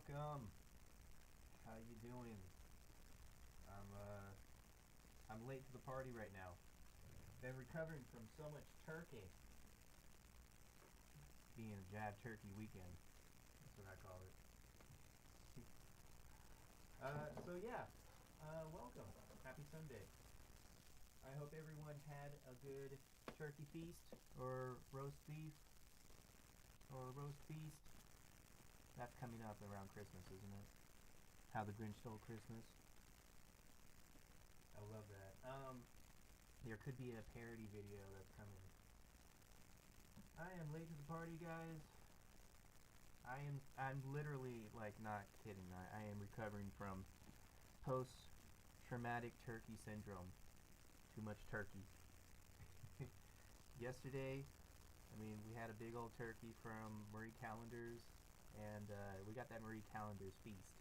welcome. How you doing? I'm late to the party right now. Been recovering from so much turkey. Being a Jive Turkey Weekend. That's what I call it. So yeah, welcome. Happy Sunday. I hope everyone had a good turkey feast or roast beef or roast feast. That's coming up around Christmas, isn't it? How the Grinch Stole Christmas. I love that. There could be a parody video that's coming. I am late to the party, guys. I'm literally, like, not kidding. I am recovering from post-traumatic turkey syndrome. Too much turkey. Yesterday, I mean, we had a big old turkey from Marie Callender's, and we got that Marie Callender's feast.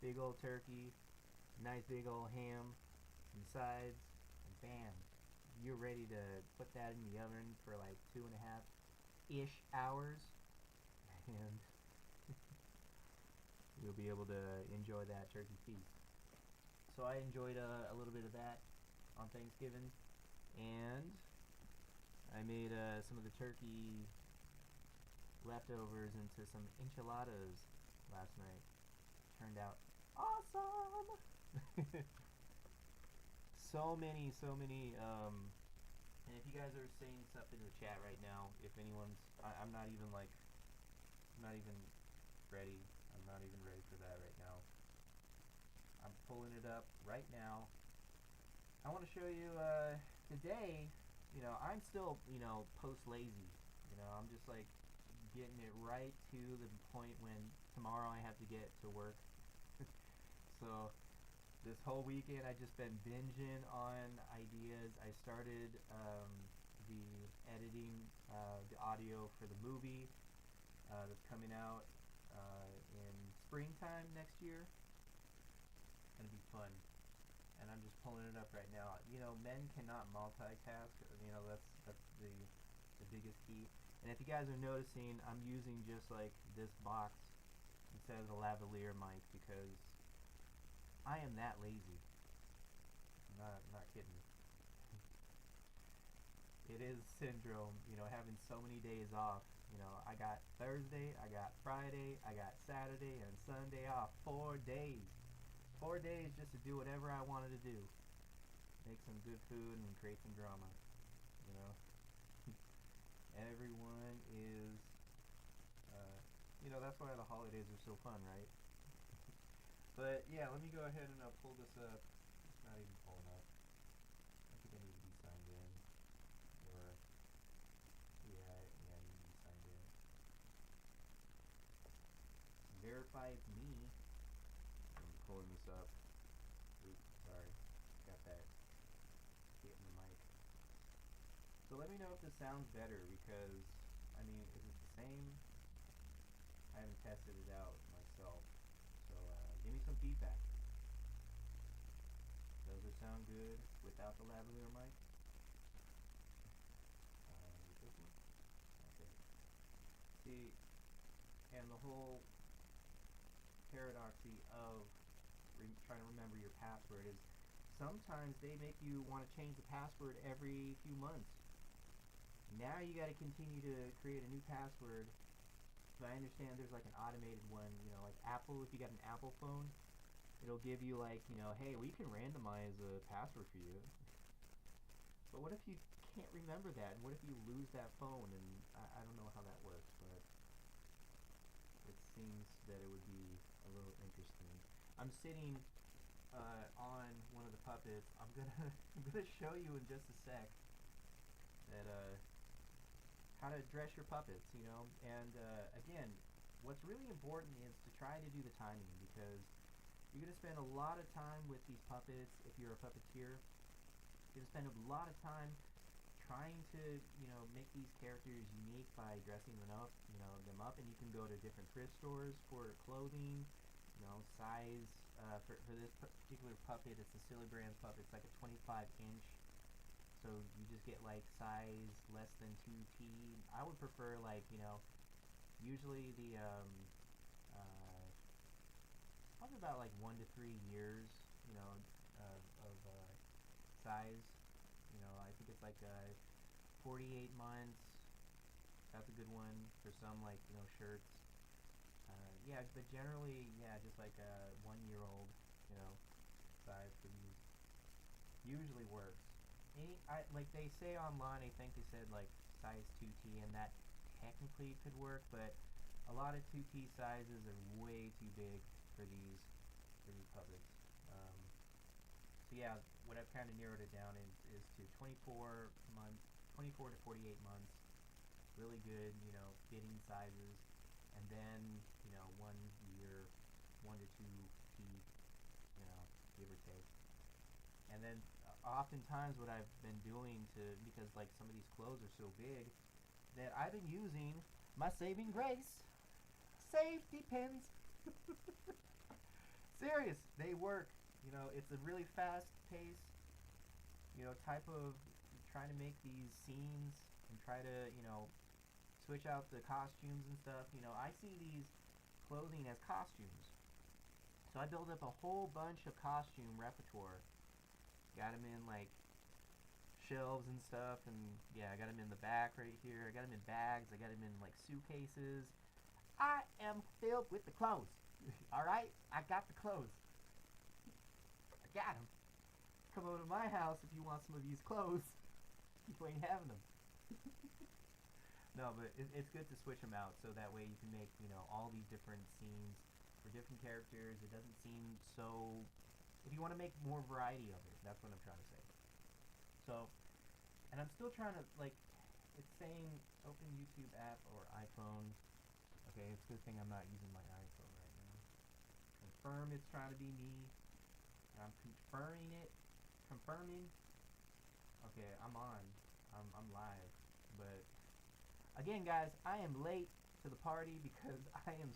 Big old turkey, nice big old ham, and sides, and bam, you're ready to put that in the oven for like 2.5-ish hours, and you'll be able to enjoy that turkey feast. So I enjoyed a little bit of that on Thanksgiving, and I made some of the turkey leftovers into some enchiladas last night. Turned out awesome! so many, and if you guys are saying stuff in the chat right now, if anyone's, I'm not even like, ready. I'm not even ready for that right now. I'm pulling it up right now. I want to show you, today, you know, I'm still, you know, post-lazy. You know, I'm just like getting it right to the point when tomorrow I have to get to work. So this whole weekend I just been binging on ideas. I started the editing, the audio for the movie that's coming out in springtime next year. It's gonna be fun, and I'm just pulling it up right now. You know, men cannot multitask. You know, that's the biggest key. And if you guys are noticing, I'm using just like this box instead of the lavalier mic because I am that lazy. Not kidding. It is syndrome, you know, having so many days off. You know, I got Thursday, I got Friday, I got Saturday and Sunday off. 4 days. 4 days just to do whatever I wanted to do. Make some good food and create some drama. You know? Everyone is, you know, that's why the holidays are so fun, right? But yeah, let me go ahead and pull this up. It's not even pulling up. I think I need to be signed in. Or, yeah, I need to be signed in. Verify me. I'm pulling this up. Oops, sorry. Got that hitting the mic. So let me know if this sounds better because, I mean, is it the same? I haven't tested it out myself. So give me some feedback. Does it sound good without the lavalier mic? With this one? Okay. See, and the whole paradoxy of trying to remember your password is sometimes they make you want to change the password every few months. Now you got to continue to create a new password. But I understand there's like an automated one, you know, like Apple, if you got an Apple phone, it'll give you like, you know, hey, we can randomize a password for you. But what if you can't remember that? And what if you lose that phone? And I don't know how that works, but it seems that it would be a little interesting. I'm sitting on one of the puppets. I'm gonna show you in just a sec that how to dress your puppets, you know. And again, what's really important is to try to do the timing because you're gonna spend a lot of time with these puppets if you're a puppeteer. You're gonna spend a lot of time trying to, you know, make these characters unique by dressing them up, and you can go to different thrift stores for clothing, you know, size, for this particular puppet, it's the Silly Brands puppet, it's like a 25-inch, so you just get like size less than 2T. I would prefer like, you know, usually the probably about like 1 to 3 years, you know, of size. You know, I think it's like 48 months. That's a good one for some, like, you know, shirts. Yeah, but generally, yeah, just like a 1 year old, you know, size for these usually works. Like they say online, I think they said like size 2T, and that technically could work, but a lot of 2T sizes are way too big for these puppets. So yeah, what I've kind of narrowed it down is to 24 months, 24 to 48 months, really good, you know, fitting sizes, and then, you know, 1 year, 1 to 2 T, you know, give or take. And then oftentimes what I've been doing because like some of these clothes are so big, that I've been using my saving grace, safety pins. Serious, they work. You know, it's a really fast pace, you know, type of trying to make these scenes and try to, you know, switch out the costumes and stuff. You know, I see these clothing as costumes. So I build up a whole bunch of costume repertoire. Got them in like shelves and stuff, and yeah, I got them in the back right here. I got them in bags. I got them in like suitcases. I am filled with the clothes. All right, I got the clothes. I got them. Come over to my house if you want some of these clothes. You ain't having them. No, but it's good to switch them out so that way you can make, you know, all these different scenes for different characters. It doesn't seem so. If you want to make more variety of it, that's what I'm trying to say. So, and I'm still trying to, like, it's saying open YouTube app or iPhone. Okay, it's a good thing I'm not using my iPhone right now. Confirm it's trying to be me. And I'm confirming it. Confirming. Okay, I'm on. I'm live. But again, guys, I am late to the party because I'm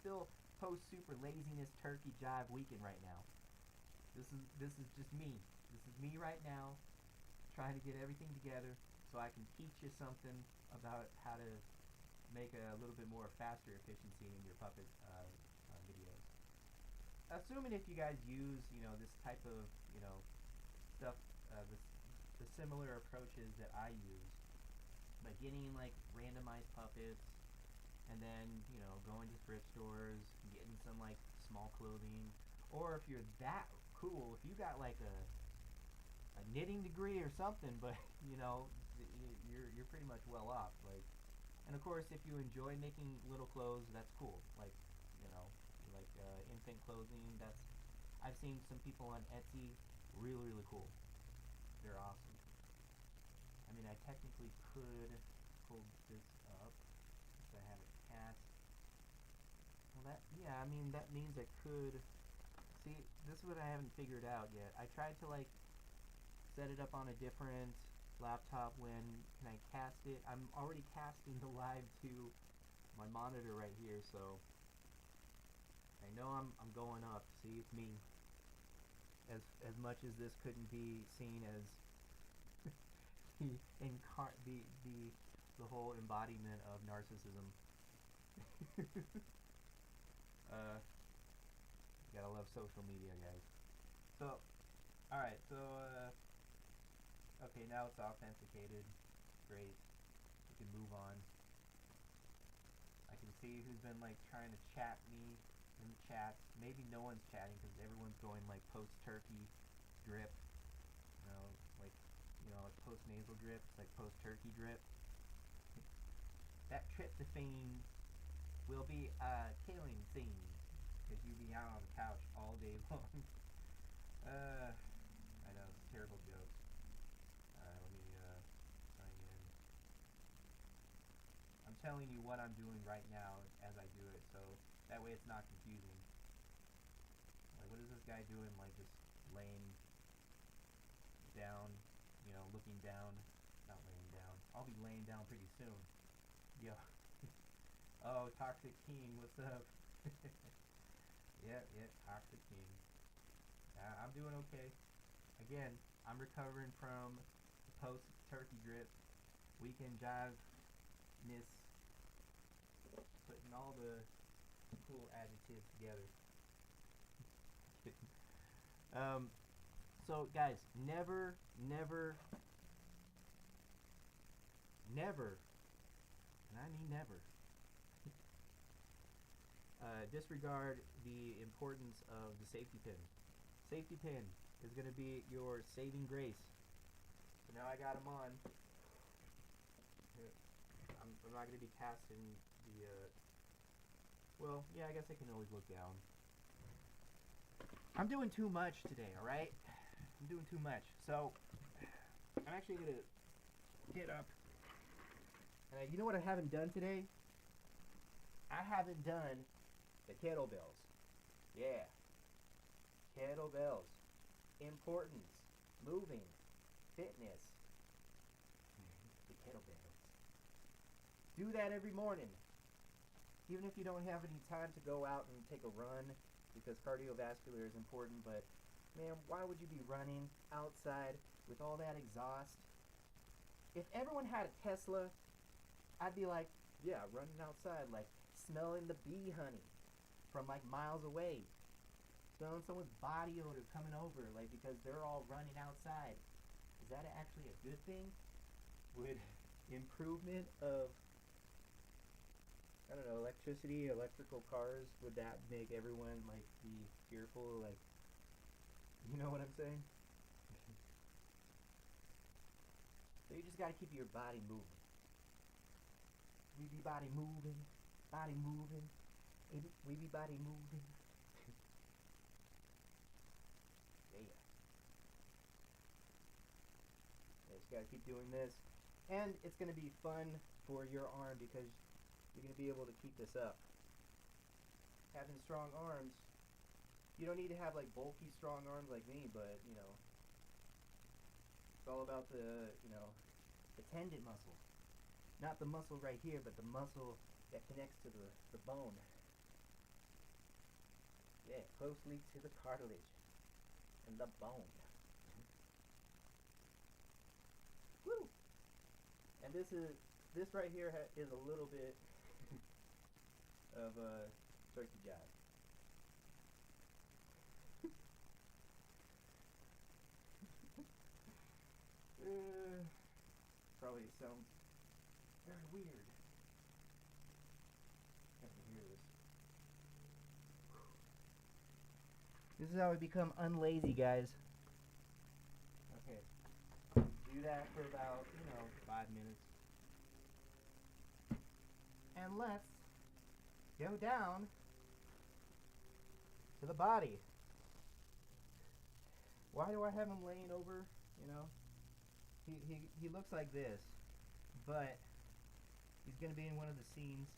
still post super laziness Turkey Jive Weekend right now. This is just me. This is me right now, trying to get everything together so I can teach you something about how to make a little bit more faster efficiency in your puppet videos. Assuming if you guys use, you know, this type of, you know, stuff, the similar approaches that I use, by getting like randomized puppets, and then, you know, going to thrift stores, getting some like small clothing, or if you're that cool, if you got like a knitting degree or something, but you know, you're pretty much well off. Like, and of course, if you enjoy making little clothes, that's cool. Like, you know, like infant clothing. I've seen some people on Etsy, really cool. They're awesome. I mean, I technically could pull this up if I have it cast. Well, yeah, I mean, that means I could. See, this is what I haven't figured out yet. I tried to like set it up on a different laptop. When can I cast it? I'm already casting the live to my monitor right here, so I know I'm going up. See, it's me. As much as this couldn't be seen as the whole embodiment of narcissism. uh, gotta love social media, guys. So, all right. So, okay, now it's authenticated. Great. We can move on. I can see who's been like trying to chat me in the chats. Maybe no one's chatting because everyone's going like post turkey drip. You know, like, you know, like post nasal drip. It's like post turkey drip. That tryptophan will be killing things because you be out on the couch all day long. I know, it's a terrible joke. Alright, let me sign in. I'm telling you what I'm doing right now as I do it, so that way it's not confusing. Like, what is this guy doing? Like, just laying down, you know, looking down. Not laying down. I'll be laying down pretty soon. Yo. Oh, Toxic King, what's up? Yep, Toxic King. I'm doing okay. Again, I'm recovering from the post-turkey drip, weekend jive-ness, putting all the cool adjectives together. So guys, never, never, never, and I mean never, disregard the importance of the safety pin. Safety pin is going to be your saving grace. So now I got them on. I'm not going to be casting the, well, yeah, I guess I can always look down. I'm doing too much today, alright? I'm doing too much. So, I'm actually going to get up. You know what I haven't done today? I haven't done the kettlebells. Yeah. Kettlebells. Importance. Moving. Fitness. The kettlebells. Do that every morning. Even if you don't have any time to go out and take a run, because cardiovascular is important, but man, why would you be running outside with all that exhaust? If everyone had a Tesla, I'd be like, yeah, running outside, like smelling the bee honey from like miles away. Smelling someone's body odor coming over, like because they're all running outside. Is that actually a good thing? Would improvement of, I don't know, electricity, electrical cars, would that make everyone like be fearful? Like, you know what I'm saying? So you just gotta keep your body moving. We be body moving, body moving, we be body moving. Yeah. You just gotta keep doing this. And it's gonna be fun for your arm because you're gonna be able to keep this up. Having strong arms, you don't need to have like bulky strong arms like me, but you know, it's all about the, you know, the tendon muscle. Not the muscle right here, but the muscle that connects to the bone. Yeah, closely to the cartilage and the bone. Woo! And this right here is a little bit of turkey jive. Probably sounds very weird. I can hear this. This is how we become unlazy, guys. Okay. Do that for about, 5 minutes. And let's go down to the body. Why do I have him laying over, He looks like this, but he's going to be in one of the scenes.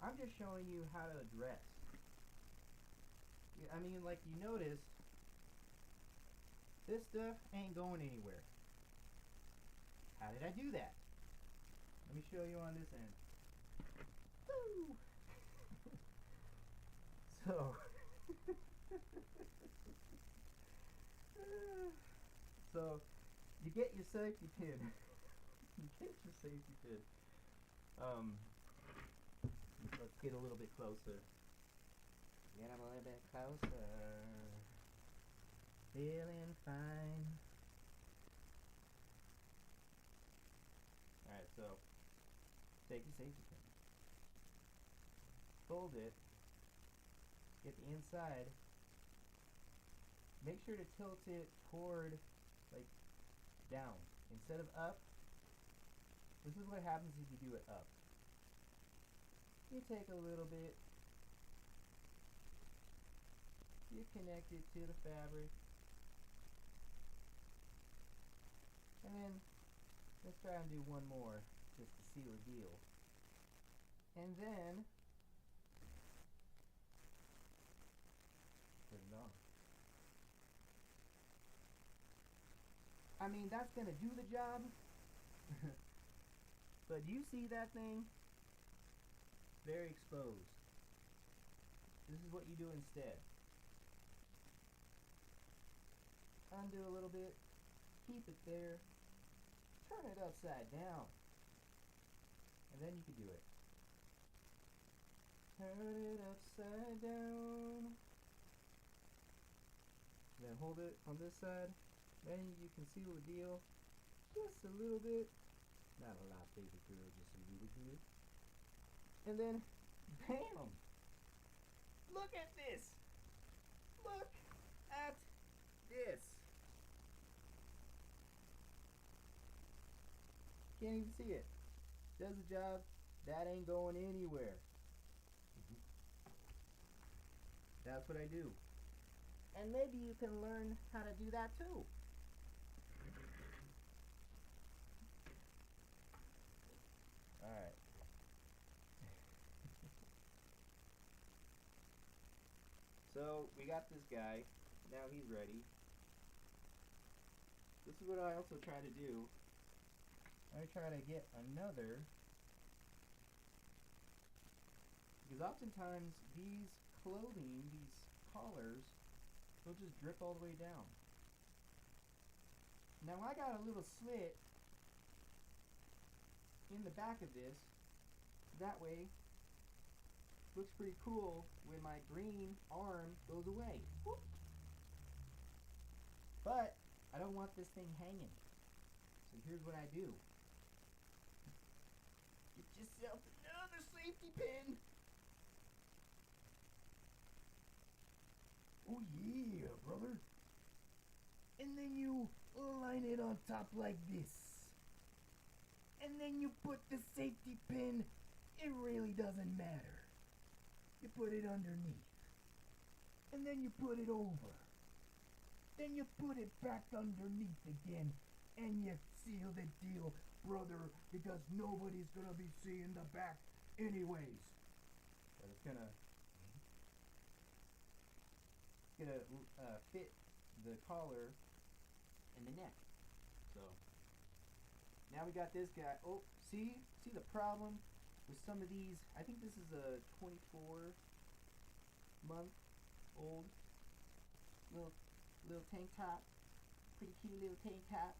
I'm just showing you how to dress. I mean, like you noticed, this stuff ain't going anywhere. How did I do that? Let me show you on this end. Woo! So, so you get your safety pin. You get your safety pin. Let's get a little bit closer. Get him a little bit closer. Feeling fine. Alright, so take your safety pin. Fold it. Get the inside. Make sure to tilt it toward, like, down. Instead of up. This is what happens if you do it up. You take a little bit. You connect it to the fabric. And then, let's try and do one more, just to seal the deal. And then, put it on. I mean, that's gonna do the job. But you see that thing? Very exposed. This is what you do instead. Undo a little bit. Keep it there. Turn it upside down. And then you can do it. Turn it upside down. Then hold it on this side. Then you can seal the deal just a little bit. Not a lot, baby girl, just a little bit. And then, bam! Look at this! Look at this! Can't even see it. Does the job. That ain't going anywhere. That's what I do. And maybe you can learn how to do that too. Alright. So, we got this guy. Now he's ready. This is what I also try to do. I try to get another. Because oftentimes these clothing, these collars, they'll just drip all the way down. Now I got a little slit in the back of this. That way, looks pretty cool when my green arm goes away. Whoop. But I don't want this thing hanging. So here's what I do. Get yourself another safety pin. Oh yeah, brother. And then you line it on top like this. And then you put the safety pin. It really doesn't matter. You put it underneath. And then you put it over. Then you put it back underneath again. And you seal the deal, brother, because nobody's gonna be seeing the back anyways. But it's gonna fit the collar and the neck. So now we got this guy. Oh, see the problem with some of these. I think this is a 24-month-old little tank top. Pretty cute little tank top.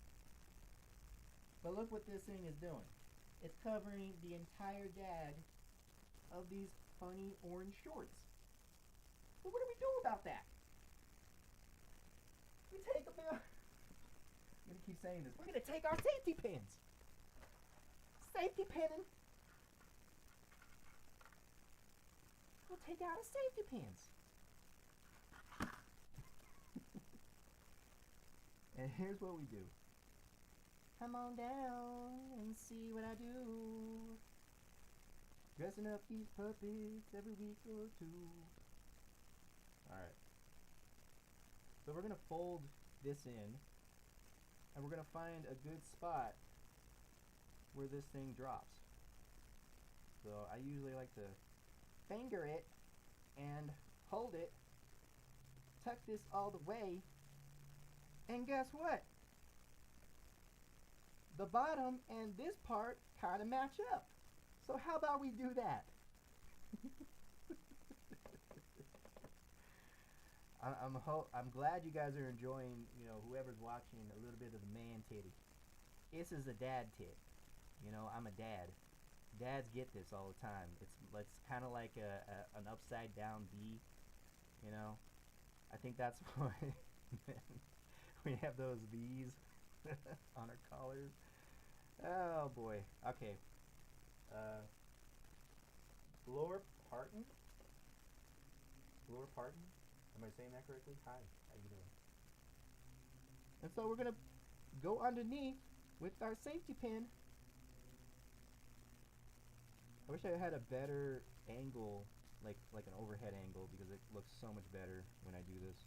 But look what this thing is doing. It's covering the entire gag of these funny orange shorts. But what do we do about that? We take them out. I'm gonna keep saying this. We're gonna take our safety pins. Safety pinning. We'll take out our safety pins. And here's what we do. Come on down and see what I do. Dressing up these puppets every week or two. Alright. So we're gonna fold this in. And we're gonna find a good spot where this thing drops. So I usually like to finger it and hold it, tuck this all the way, and guess what? The bottom and this part kind of match up. So how about we do that? I'm glad you guys are enjoying, whoever's watching, a little bit of the man titty. This is a dad tit. I'm a dad. Dads get this all the time. It's kind of like an upside down V. I think that's why we have those V's on our collars. Oh boy. Okay. Blore Parton? Blore Parton? Am I saying that correctly? Hi. How you doing? And so we're gonna go underneath with our safety pin. I wish I had a better angle, like an overhead angle, because it looks so much better when I do this.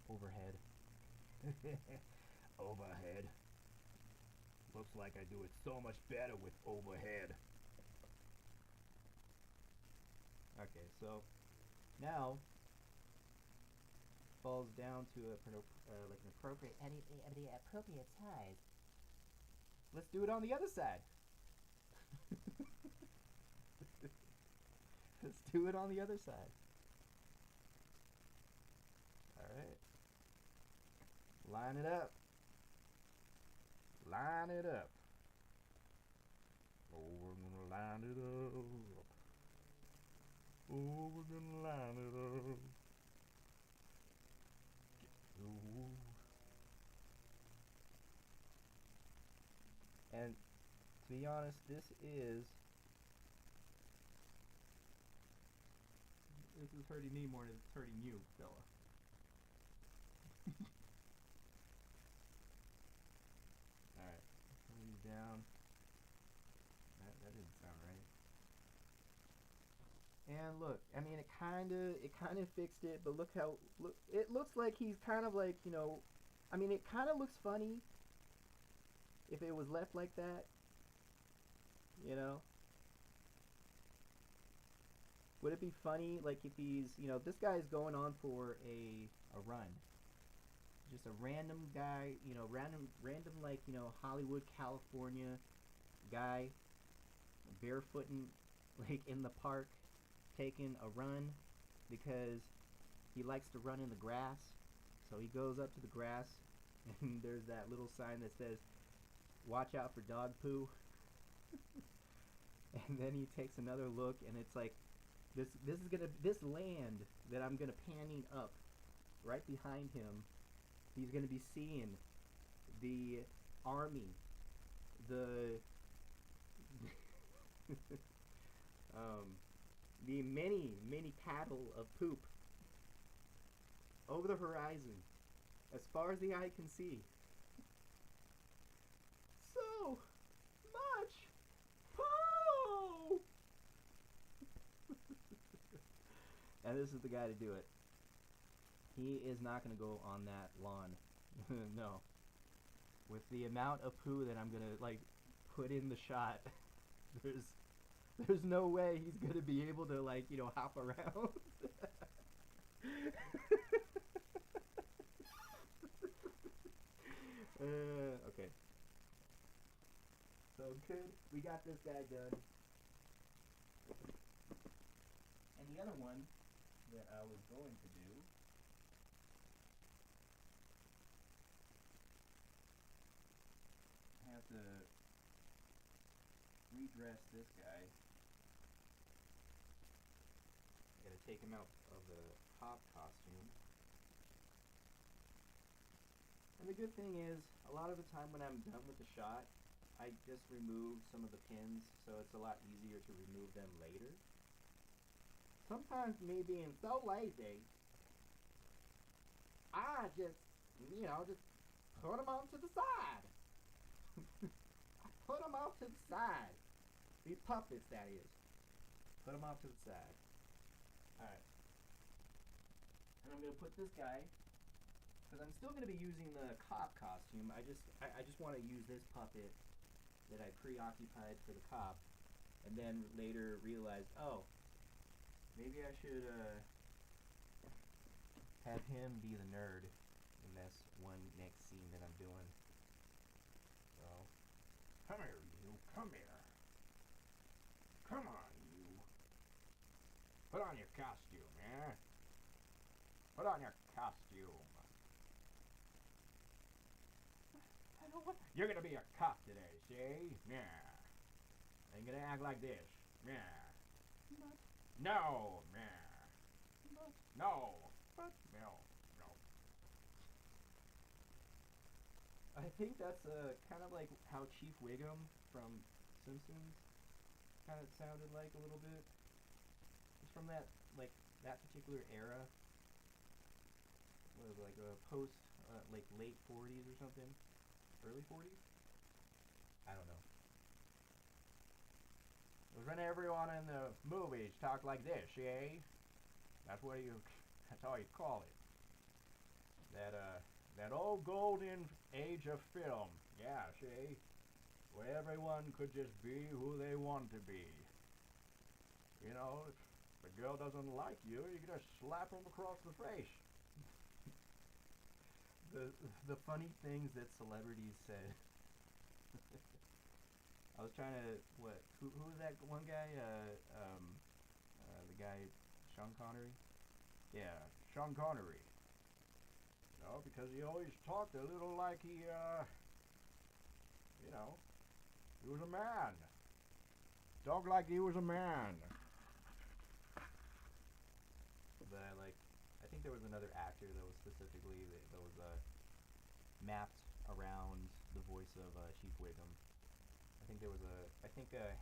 Overhead. Overhead. Looks like I do it so much better with overhead. Okay, so now falls down to like an appropriate the appropriate size. Let's do it on the other side. Let's do it on the other side. Alright. Line it up. Line it up. Oh, we're gonna line it up. Oh, we're gonna line it up. Oh, And to be honest, this is hurting me more than it's hurting you, fella. Alright, turn these down. That didn't sound right. And look, I mean, it kind of fixed it, but look, it looks like he's kind of like, I mean, it kind of looks funny if it was left like that, you know? Would it be funny, like, if this guy's going on for a run. Just a random guy, random, like, Hollywood, California guy, barefooting, like, in the park, taking a run because he likes to run in the grass. So he goes up to the grass, and there's that little sign that says, "Watch out for dog poo." And then he takes another look, and it's like, this land that I'm gonna panning up right behind him. He's gonna be seeing the army, the um, the many paddle of poop over the horizon, as far as the eye can see. So much poo! And this is the guy to do it. He is not going to go on that lawn. No. With the amount of poo that I'm going to, like, put in the shot, there's no way he's going to be able to, like, hop around. Okay. So good. We got this guy done. And the other one that I was going to do, I have to redress this guy. Gotta take him out of the cop costume. And the good thing is, a lot of the time when I'm done with the shot, I just remove some of the pins, so it's a lot easier to remove them later. Sometimes me being so lazy, I just put them off to the side. I put them off to the side. These puppets, that is. Put them off to the side. Alright. And I'm going to put this guy, because I'm still going to be using the cop costume. I just want to use this puppet that I preoccupied for the cop, and then later realized, oh, maybe I should have him be the nerd in this one next scene that I'm doing. So, come here, you. Come here. Come on, you. Put on your costume, eh? Put on your costume. I don't want. You're gonna be a cop today, see? Yeah. And you're gonna act like this. Yeah. But. No. Yeah. But. No. But. No. No. I think that's kind of like how Chief Wiggum from Simpsons kind of sounded like a little bit. It's from that particular era. What was it, like a post, like late 40s or something? Early 40s? I don't know. It was when everyone in the movies talked like this, eh? That's how you call it. That old golden age of film. Yeah, see? Where everyone could just be who they want to be. You know, if a girl doesn't like you, you can just slap them across the face. The funny things that celebrities said. I was trying to who was that one guy? The guy Sean Connery. Yeah, Sean Connery. No, because he always talked a little like he was a man. Talked like he was a man. But I think there was another actor that was specifically that was mapped around the voice of Chief Wiggum. think there was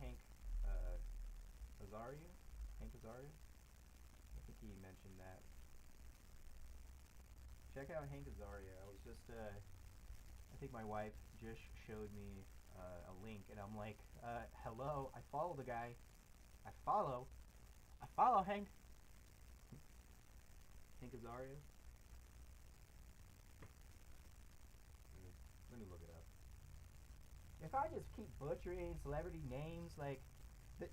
Hank uh, Azaria? Hank Azaria? I think he mentioned that. Check out Hank Azaria. I was just, I think my wife just showed me a link, and I'm like, hello, I follow the guy. I follow Hank. Hank Azaria? Let me look it up. If I just keep butchering celebrity names, like,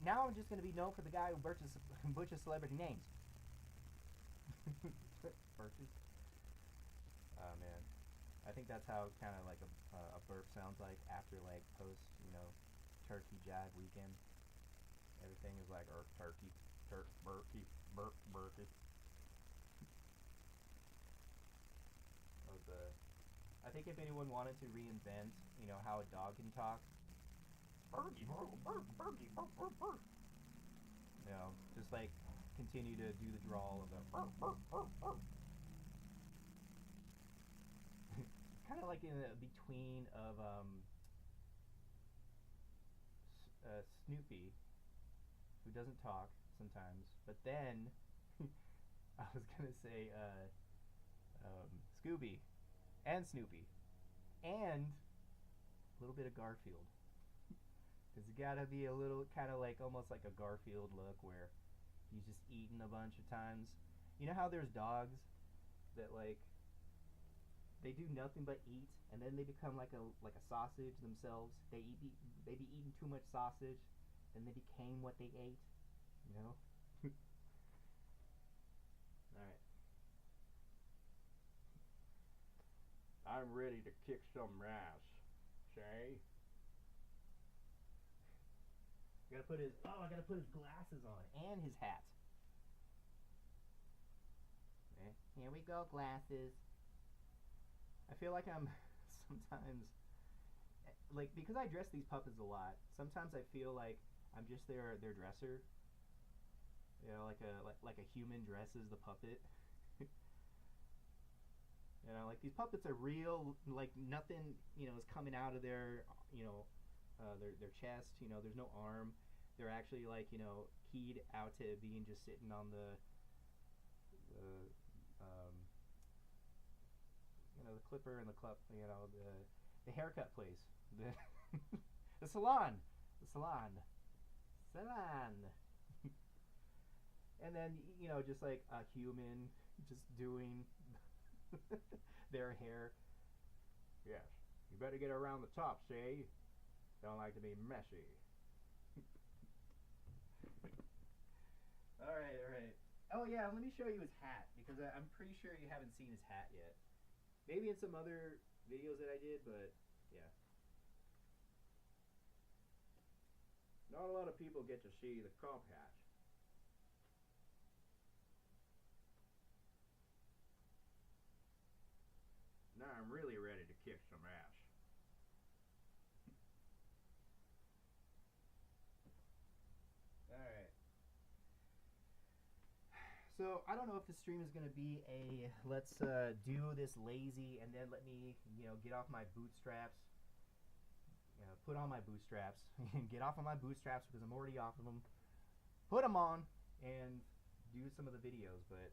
now I'm just going to be known for the guy who butchers celebrity names. Burches? Oh, man. I think that's how kind of like a burp sounds like after, like, post, Turkey Jive Weekend. Everything is like, turkey, burkey, burkey. I think if anyone wanted to reinvent, how a dog can talk, Bergie, Bergie, just like continue to do the drawl of the kind of like in the between of Snoopy, who doesn't talk sometimes, but then I was gonna say Scooby and Snoopy and a little bit of Garfield. Because you gotta be a little kind of like almost like a Garfield look where he's just eating a bunch of times. You know how there's dogs that like they do nothing but eat and then they become like a sausage themselves. They be eating too much sausage and they became what they ate. All right. I'm ready to kick some ass. Say. I gotta put his glasses on and his hat. Okay. Here we go, glasses. I feel like I'm sometimes like because I dress these puppets a lot. Sometimes I feel like I'm just their dresser. Like a human dresses the puppet. Like these puppets are real. Like nothing, is coming out of their, their chest. There's no arm. They're actually like, keyed out to being just sitting on the the clipper and the the haircut place, the salon, and then just like a human just doing their hair. Yes, you better get around the top, say. Don't like to be messy. All right. Oh yeah, let me show you his hat because I'm pretty sure you haven't seen his hat yet. Maybe in some other videos that I did, but yeah. Not a lot of people get to see the cop hat. Now I'm really ready to kick some ass. Alright. So, I don't know if the stream is going to be a let's do this lazy and then let me, get off my bootstraps. Put on my bootstraps. Get off of my bootstraps because I'm already off of them. Put them on and do some of the videos, but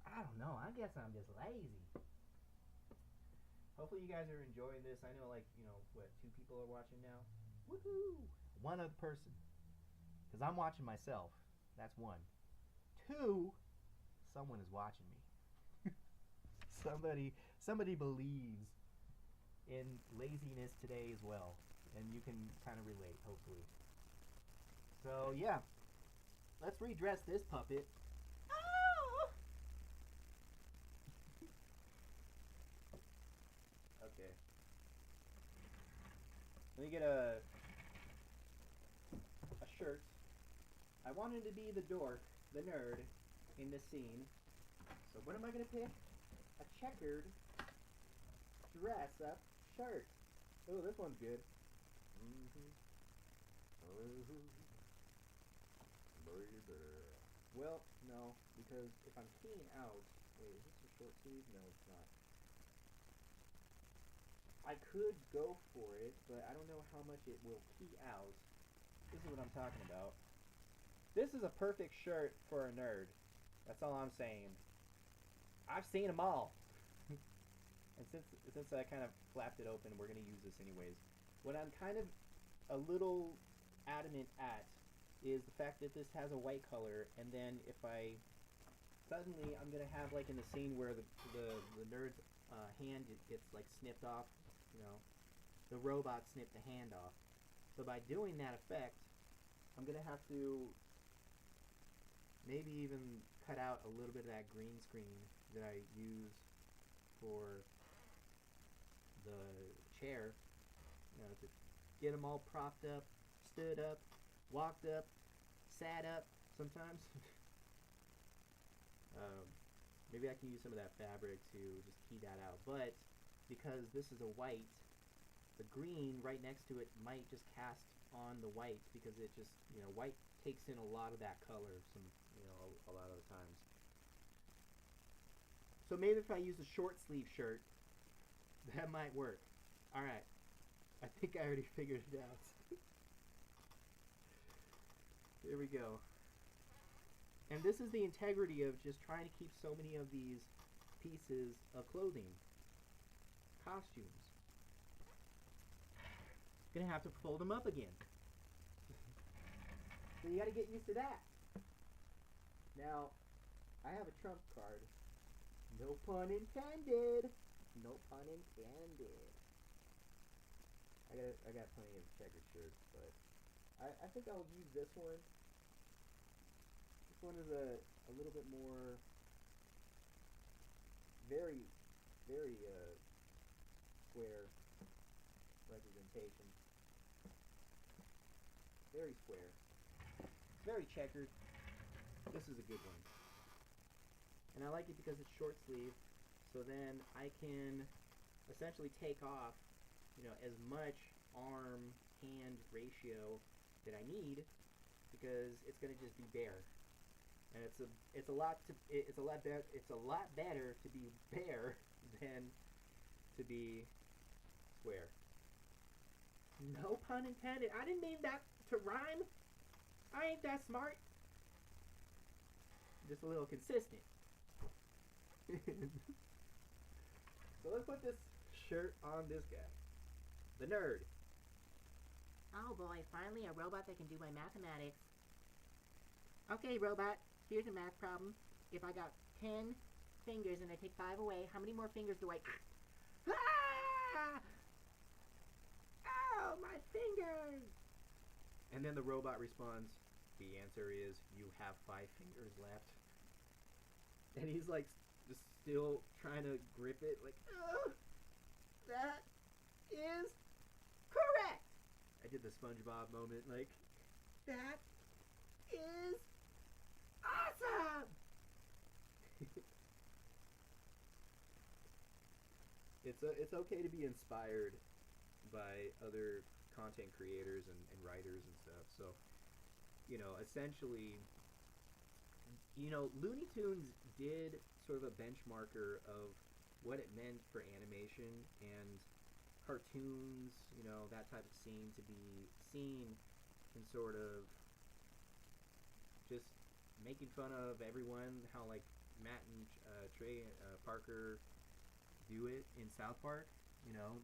I don't know. I guess I'm just lazy. Hopefully you guys are enjoying this. I know, like, what, 2 people are watching now? Woohoo! 1 other person. Because I'm watching myself. That's 1. 2, someone is watching me. somebody believes in laziness today as well. And you can kind of relate, hopefully. So, yeah. Let's redress this puppet. Okay. Let me get a shirt. I wanted to be the dork, the nerd, in this scene. So what am I going to pick? A checkered dress-up shirt. Oh, this one's good. Well, no, because if I'm keying out... Wait, is this a short sleeve? No, it's not. I could go for it, but I don't know how much it will key out. This is what I'm talking about. This is a perfect shirt for a nerd. That's all I'm saying. I've seen them all. And since I kind of flapped it open, we're going to use this anyways. What I'm kind of a little adamant at is the fact that this has a white color, and then if I suddenly I'm going to have like in the scene where the nerd's hand gets like snipped off, you know, the robot snipped the hand off. So by doing that effect, I'm going to have to maybe even cut out a little bit of that green screen that I use for the chair, you know, to get them all propped up, stood up, walked up, sat up sometimes. Maybe I can use some of that fabric to just key that out, but because this is a white, the green right next to it might just cast on the white because it just, you know, white takes in a lot of that color a lot of the times. So maybe if I use a short sleeve shirt, that might work. Alright, I think I already figured it out. Here we go. And this is the integrity of just trying to keep so many of these pieces of clothing, costumes. Gonna have to fold them up again. So you gotta get used to that. Now, I have a trump card. No pun intended. No pun intended. I got plenty of checkered shirts, but I think I'll use this one. This one is a little bit more very square representation. Very square. Very checkered. This is a good one. And I like it because it's short sleeve, so then I can essentially take off, you know, as much arm-hand ratio that I need because it's going to just be bare. And it's a lot better to be bare than to be square. No pun intended. I didn't mean that to rhyme. I ain't that smart. Just a little consistent. So let's put this shirt on this guy. The nerd. Oh boy, finally a robot that can do my mathematics. Okay, robot, here's a math problem. If I got 10 fingers and I take 5 away, how many more fingers do I... Ah! Oh, my fingers! And then the robot responds, the answer is you have 5 fingers left. And he's like just still trying to grip it like, oh, that is correct. I did the SpongeBob moment, like, that is awesome. It's okay to be inspired by other content creators and writers and stuff. So, you know, essentially, you know, Looney Tunes did sort of a benchmarker of what it meant for animation and cartoons, you know, that type of scene to be seen in sort of just making fun of everyone, how like Matt and Trey Parker do it in South Park, you know,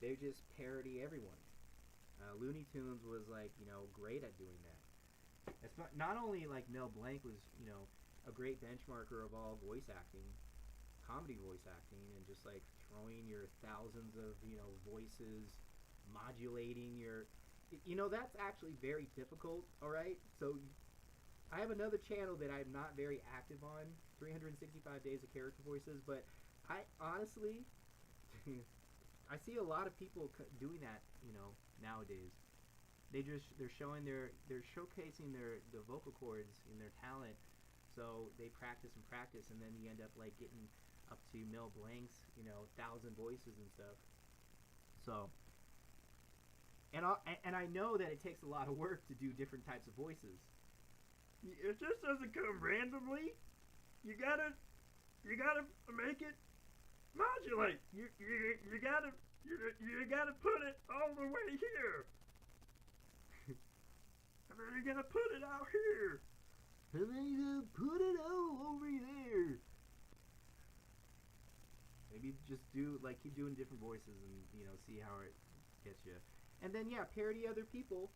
they just parody everyone. Looney Tunes was like, you know, great at doing that. It's not only like Mel Blanc was, you know, a great benchmarker of all voice acting, comedy voice acting, and just like throwing your thousands of, you know, voices, modulating your, you know, that's actually very difficult, alright? So I have another channel that I'm not very active on, 365 Days of Character Voices, but I honestly, I see a lot of people doing that, you know, nowadays. They're showcasing the vocal cords and their talent, so they practice and practice, and then you end up like getting up to Mel Blanc's, you know, 1,000 voices and stuff. So, and I know that it takes a lot of work to do different types of voices. It just doesn't come randomly. You gotta make it modulate. You gotta You gotta put it all the way here. And then you're gonna put it out here. And then you're gonna put it all over there. Maybe just do, like, keep doing different voices and, you know, see how it gets you. And then, yeah, parody other people.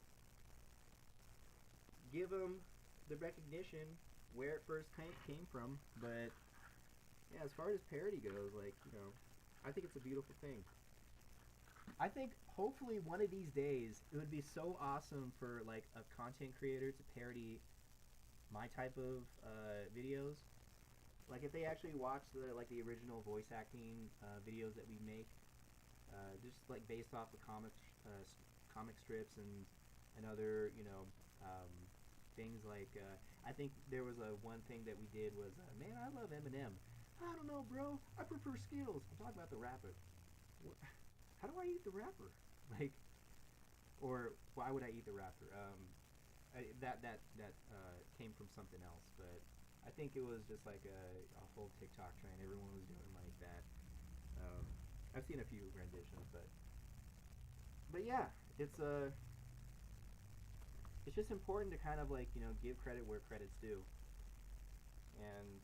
Give them the recognition where it first came from. But, yeah, as far as parody goes, like, you know, I think it's a beautiful thing. I think hopefully one of these days it would be so awesome for, like, a content creator to parody my type of videos. Like, if they actually watch the original voice acting videos that we make, just like based off the comic strips and other, you know, things like I think there was one thing that we did was man, I love Eminem. I don't know, bro. I prefer Skittles. I'm talking about the rapper. How do I eat the rapper? Like, or why would I eat the rapper? That came from something else, but I think it was just like a whole TikTok trend. Everyone was doing like that. I've seen a few renditions, but yeah, it's just important to kind of, like, you know, give credit where credit's due, and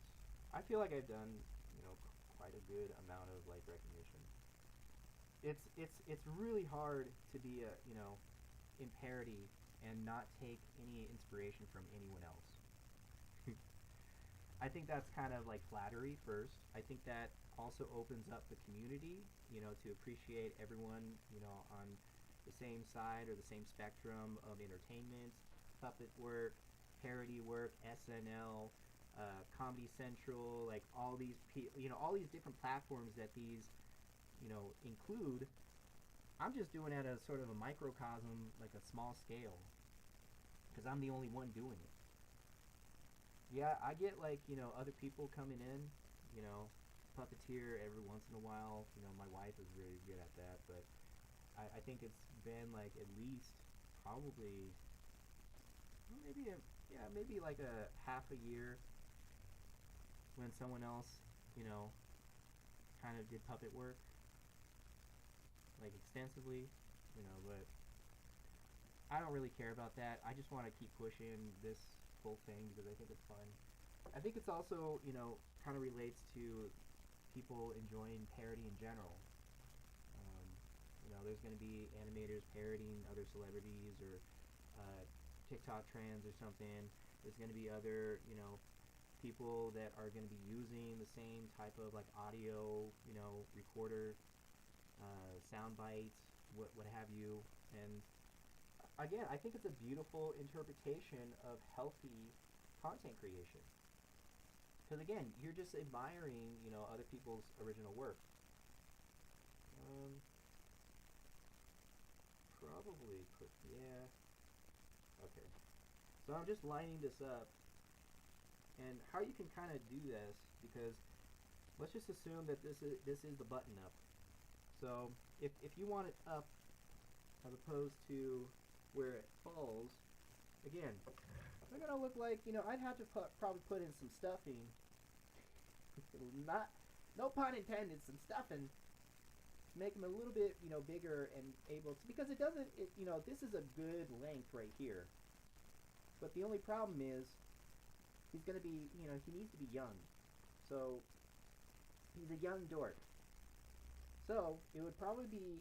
I feel like I've done, you know, quite a good amount of, like, recognition. It's really hard to be a, you know, in parody and not take any inspiration from anyone else. I think that's kind of like flattery first. I think that also opens up the community, you know, to appreciate everyone, you know, on the same side or the same spectrum of entertainment, puppet work, parody work, SNL, Comedy Central, like all these, you know, all these different platforms that these, you know, include. I'm just doing it at a sort of a microcosm, like a small scale, because I'm the only one doing it. Yeah, I get, like, you know, other people coming in, you know, puppeteer every once in a while. You know, my wife is really good at that, but I think it's been like at least probably, well, maybe like a half a year when someone else, you know, kind of did puppet work, like extensively, you know, but I don't really care about that. I just want to keep pushing this whole thing because I think it's fun. I think it's also, you know, kind of relates to people enjoying parody in general. You know, there's going to be animators parodying other celebrities or TikTok trends or something. There's going to be other, you know, people that are going to be using the same type of, like, audio, you know, recorder, sound bites, what have you. And again, I think it's a beautiful interpretation of healthy content creation. Because again, you're just admiring, you know, other people's original work. Probably put, yeah. Okay. So I'm just lining this up, and how you can kind of do this, because let's just assume that this is the button up. So if you want it up as opposed to where it falls, again, they're gonna look like, you know, I'd have to probably put in some stuffing. Not, no pun intended, some stuffing to make them a little bit, you know, bigger and able to, because it doesn't, you know, this is a good length right here. But the only problem is he's gonna be, you know, he needs to be young. So he's a young dork. So it would probably be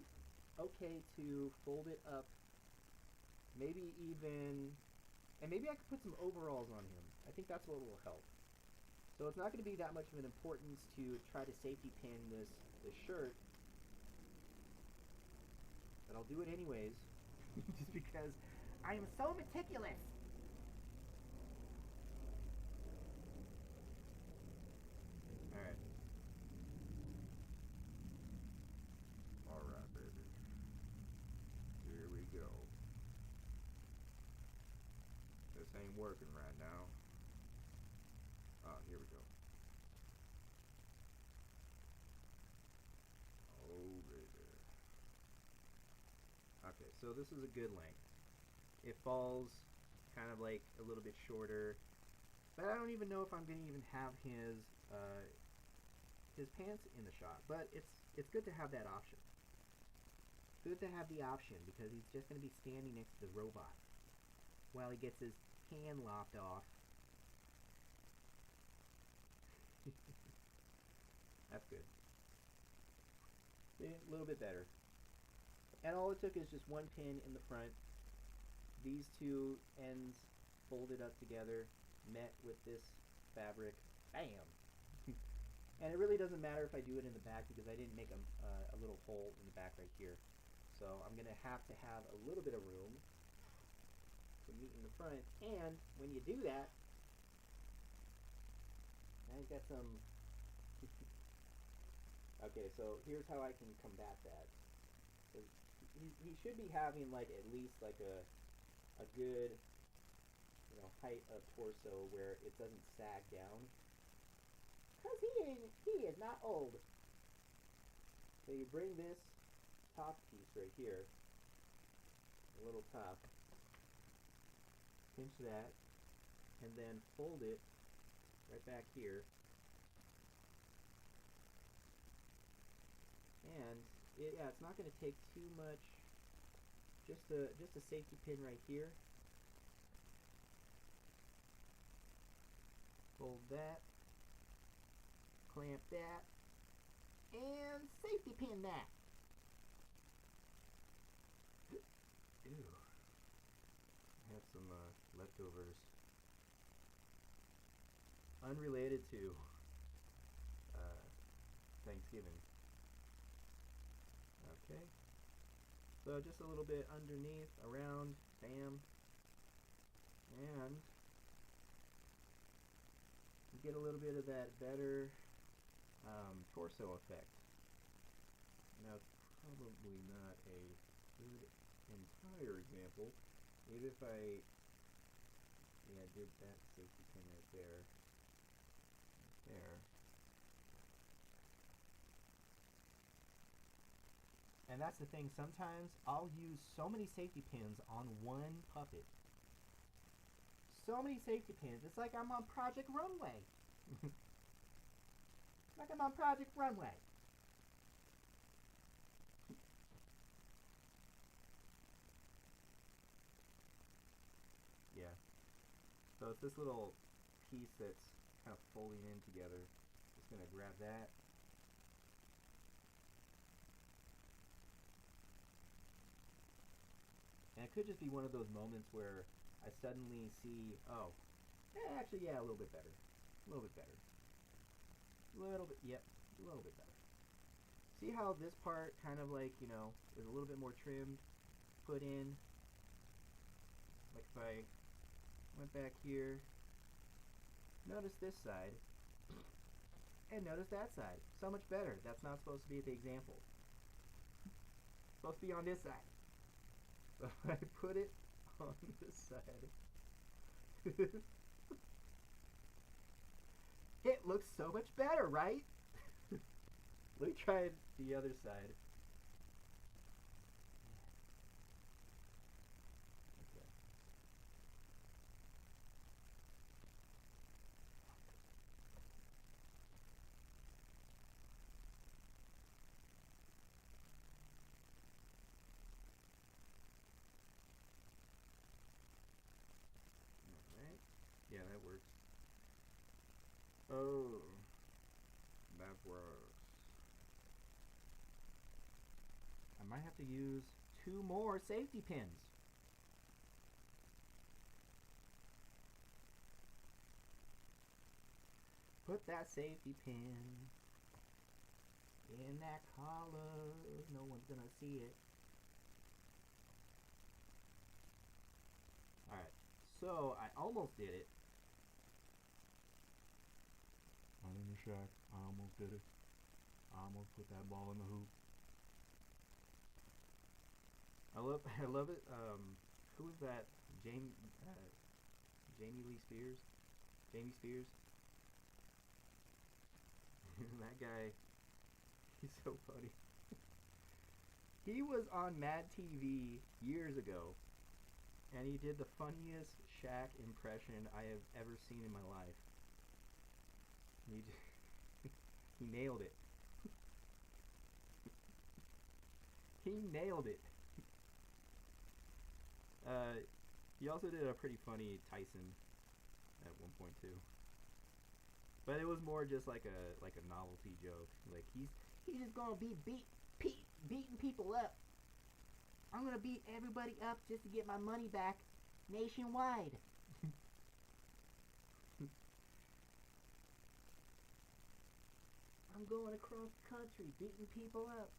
okay to fold it up, maybe even, and maybe I could put some overalls on him. I think that's what will help. So it's not going to be that much of an importance to try to safety pin this shirt, but I'll do it anyways, just because I am so meticulous. Alright. Alright, baby. Here we go. This ain't working right now. Oh, here we go. Oh, baby. Okay, so this is a good length. It falls kind of like a little bit shorter, but I don't even know if I'm going to even have his pants in the shot. But it's good to have that option. good to have the option because he's just going to be standing next to the robot while he gets his hand lopped off. That's good. See, a little bit better. And all it took is just one pin in the front. These two ends folded up together, met with this fabric. Bam! And it really doesn't matter if I do it in the back because I didn't make a little hole in the back right here. So I'm going to have a little bit of room to meet in the front. And when you do that, now you've got some... Okay, so here's how I can combat that. So he should be having like at least like a good, you know, height of torso where it doesn't sag down. Cause he is not old. So you bring this top piece right here, a little top, pinch that, and then fold it right back here. And it's not going to take too much. Just a safety pin right here. Fold that, clamp that, and safety pin that. Ew. I have some leftovers. Unrelated to Thanksgiving. Okay. So just a little bit underneath, around, bam. And you get a little bit of that better torso effect. Now, it's probably not a good entire example. Maybe if I did that safety pin right there. There. And that's the thing, sometimes I'll use so many safety pins on one puppet. So many safety pins. It's like I'm on Project Runway. Like I'm on Project Runway. Yeah. So it's this little piece that's kind of folding in together. Just gonna grab that. And it could just be one of those moments where I suddenly see, oh, actually, yeah, a little bit better. A little bit better. A little bit, yep, a little bit better. See how this part kind of like, you know, is a little bit more trimmed, put in. Like if I went back here, notice this side, and notice that side. So much better. That's not supposed to be the example. It's supposed to be on this side. So I put it on this side. It looks so much better, right? Let me try the other side. Okay. Alright. Yeah, that works. Oh, that works. I might have to use 2 more safety pins. Put that safety pin in that collar. No one's gonna see it. Alright, so I almost did it. I'm in the shack. I almost did it. I almost put that ball in the hoop. I love it. Who is that? Jamie Lee Spears? Jamie Spears? That guy, he's so funny. He was on Mad TV years ago, and he did the funniest Shaq impression I have ever seen in my life. He nailed it. He nailed it. He also did a pretty funny Tyson at one point too. But it was more just like a novelty joke. Like He's just gonna be beating people up. I'm gonna beat everybody up just to get my money back nationwide. I'm going across the country beating people up.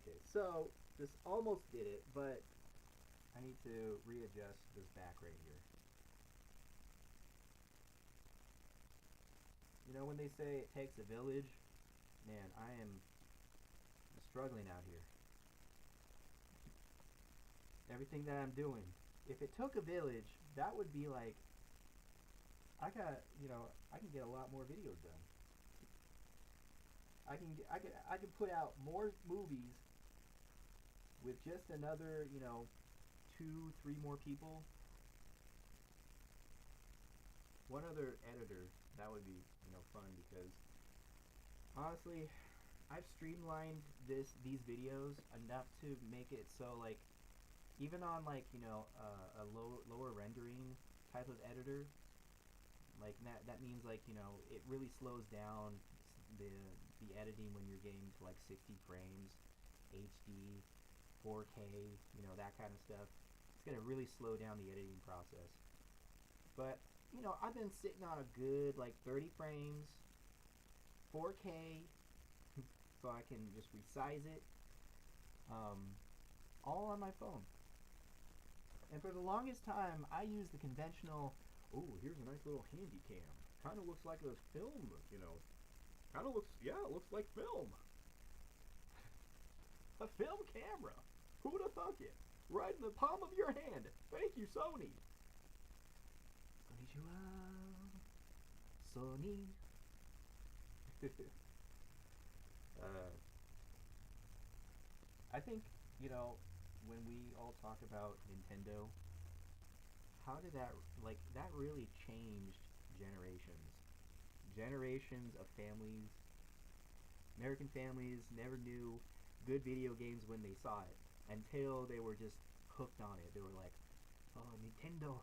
okay, so this almost did it, but I need to readjust this back right here. You know when they say it takes a village, man, I am struggling out here. Everything that I'm doing, if it took a village, that would be like I can get a lot more videos done. I can put out more movies with just another, 2, 3 more people. One other editor, that would be, fun because honestly, I've streamlined these videos enough to make it so like even on like, a lower rendering type of editor, like that means like, it really slows down the editing when you're getting to like 60 frames, HD, 4K, that kind of stuff. It's gonna really slow down the editing process. But I've been sitting on a good like 30 frames, 4K, so I can just resize it, all on my phone. And for the longest time, I used the conventional, oh, here's a nice little handy cam. Kind of looks like a film, Kind of looks, yeah, it looks like film. A film camera. Who'd have thunk it? Right in the palm of your hand. Thank you, Sony. Konnichiwa, Sony. I think, when we all talk about Nintendo, how did that really changed generations. Generations of families, American families never knew good video games when they saw it until they were just hooked on it. They were like, oh, Nintendo,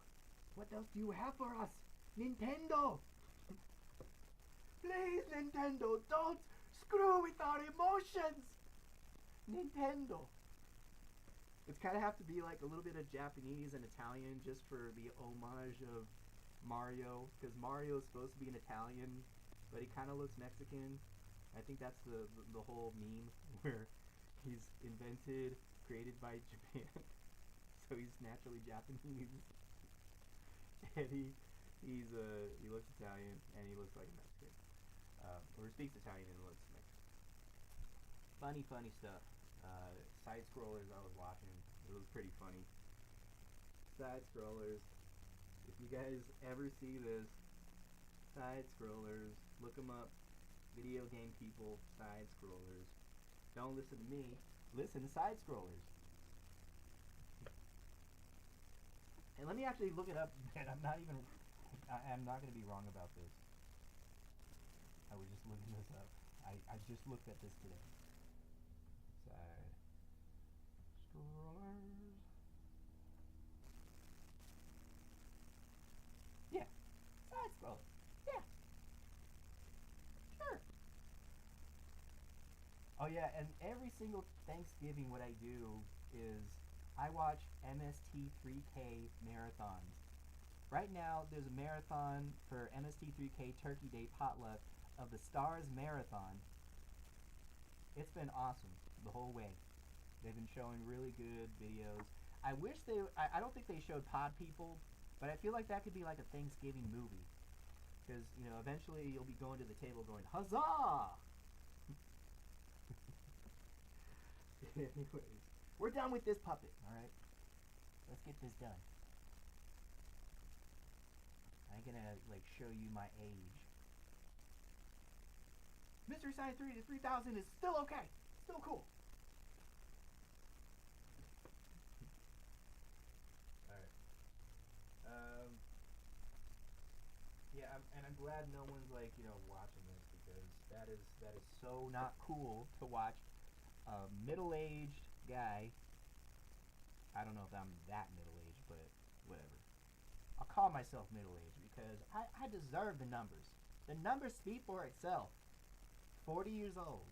what else do you have for us? Nintendo! Please, Nintendo, don't screw with our emotions! Nintendo! It's kind of have to be like a little bit of Japanese and Italian just for the homage of Mario, because Mario is supposed to be an Italian, but he kind of looks Mexican. I think that's the whole meme where he's created by Japan, so he's naturally Japanese, and he looks Italian and he looks like a Mexican, or speaks Italian and looks Mexican. Funny stuff. Side scrollers I was watching, it was pretty funny. Side scrollers. If you guys ever see this, side scrollers, look them up. Video game people, side scrollers. Don't listen to me. Listen to side scrollers. And let me actually look it up. Man, I'm not going to be wrong about this. I was just looking this up. I just looked at this today. Side scrollers. Yeah, side scroller. Yeah. Sure. Oh yeah, and every single Thanksgiving what I do is I watch MST3K marathons. Right now there's a marathon for MST3K Turkey Day potluck of the Stars Marathon. It's been awesome the whole way. They've been showing really good videos. I wish I don't think they showed Pod People, but I feel like that could be like a Thanksgiving movie. Because, eventually you'll be going to the table going, huzzah! Anyways, we're done with this puppet, alright? Let's get this done. I'm gonna, show you my age. Mystery Science 3 to 3000 is still okay. Still cool. Alright. Yeah, I'm glad no one's watching this, because that is so not cool to watch a middle-aged guy. I don't know if I'm that middle-aged, but whatever. I'll call myself middle-aged because I deserve the numbers. The numbers speak for itself. 40 years old.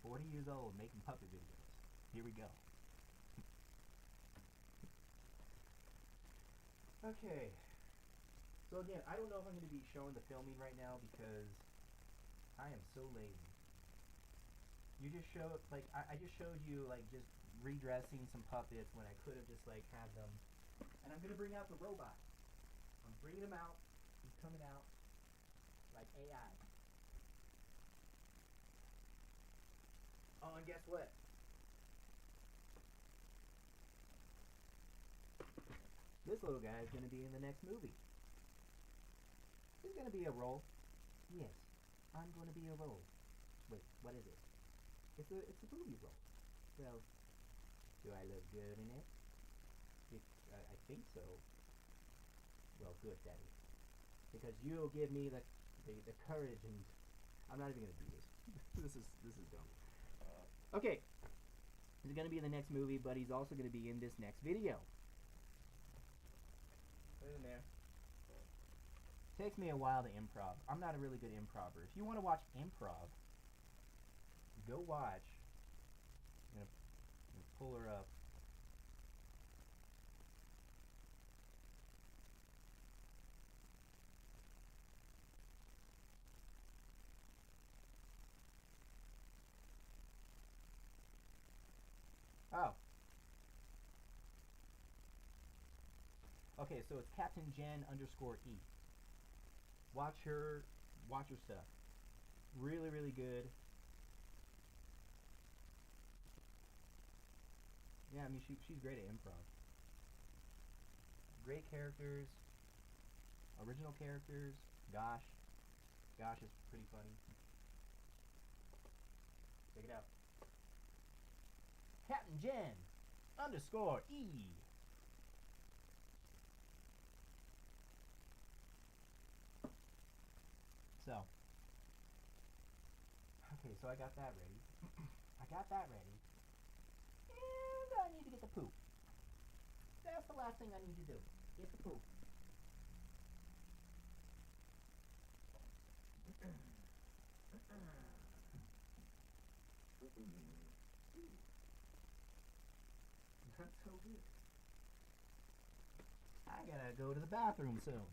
40 years old making puppet videos. Here we go. Okay. So again, I don't know if I'm going to be showing the filming right now because I am so lazy. You just showed, like, I just showed you, like, just redressing some puppets when I could have just, like, had them. And I'm going to bring out the robot. I'm bringing him out. He's coming out like AI. Oh, and guess what? This little guy is going to be in the next movie. He's going to be a role. Yes, I'm going to be a role. Wait, what is it? It's a movie role. Well, do I look good in it? I think so. Well, good, Daddy. Because you'll give me the courage, and I'm not even going to do this. this is dumb. Okay, he's going to be in the next movie, but he's also going to be in this next video. Put it in there. Takes me a while to improv. I'm not a really good improver. If you want to watch improv, go watch. I'm gonna pull her up. Oh. Okay, so it's Captain Jen _E. Watch her stuff. Really, really good. Yeah, I mean she's great at improv. Great characters. Original characters. Gosh is pretty funny. Check it out. Captain Jen _E. So, okay, so I got that ready. And I need to get the poop. That's the last thing I need to do. Get the poop. Not so good. I gotta go to the bathroom soon.